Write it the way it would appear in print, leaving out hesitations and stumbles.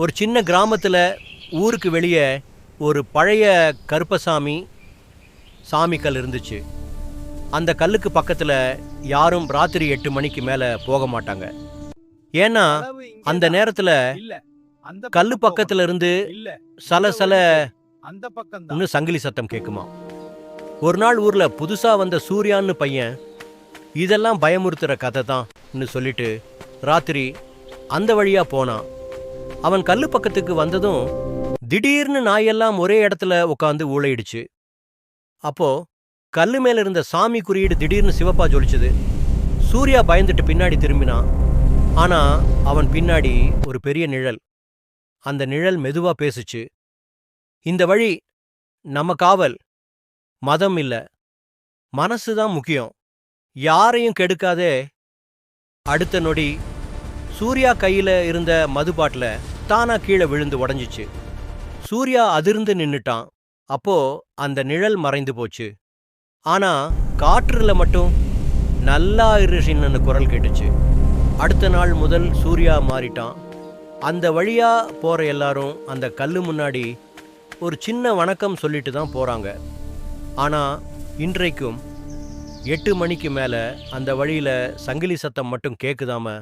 ஒரு சின்ன கிராமத்தில் ஊருக்கு வெளியே ஒரு பழைய கருப்பசாமி சாமி கல் இருந்துச்சு. அந்த கல்லுக்கு பக்கத்தில் யாரும் ராத்திரி 8 மணிக்கு மேலே போக மாட்டாங்க. ஏன்னா அந்த நேரத்தில் கல்லு பக்கத்துல இருந்து சல இன்னும் சங்கிலி சத்தம் கேட்குமா. ஒரு நாள் ஊர்ல புதுசா வந்த சூர்யான்னு பையன் இதெல்லாம் பயமுறுத்துற கதை தான் சொல்லிட்டு ராத்திரி அந்த வழியா போனான். அவன் கல்லு பக்கத்துக்கு வந்ததும் திடீர்னு நாயெல்லாம் ஒரே இடத்துல உட்காந்து ஊழையிடுச்சு. அப்போ கல்லு மேல இருந்த சாமி குறியீடு திடீர்னு சிவப்பா ஜொலிச்சுது. சூர்யா பயந்துட்டு பின்னாடி திரும்பினான். ஆனா அவன் பின்னாடி ஒரு பெரிய நிழல். அந்த நிழல் மெதுவா பேசுச்சு. இந்த வழி நம்ம காவல், மதம் இல்ல, மனசுதான் முக்கியம், யாரையும் கெடுக்காதே. அடுத்த நொடி சூர்யா கையில இருந்த மது பாட்டில தானா கீழே விழுந்து உடஞ்சிச்சு. சூர்யா அதிர்ந்து நின்னுட்டான். அப்போ அந்த நிழல் மறைந்து போச்சு. ஆனா காற்றுல மட்டும் நல்லா இருன்னு குரல் கேட்டுச்சு. அடுத்த நாள் முதல் சூர்யா மாறிட்டான். அந்த வழியா போற எல்லாரும் அந்த கல்லு முன்னாடி ஒரு சின்ன வணக்கம் சொல்லிட்டு தான் போறாங்க. ஆனா இன்றைக்கும் 8 மணிக்கு மேல அந்த வழியில சங்கிலி சத்தம் மட்டும் கேக்குதாம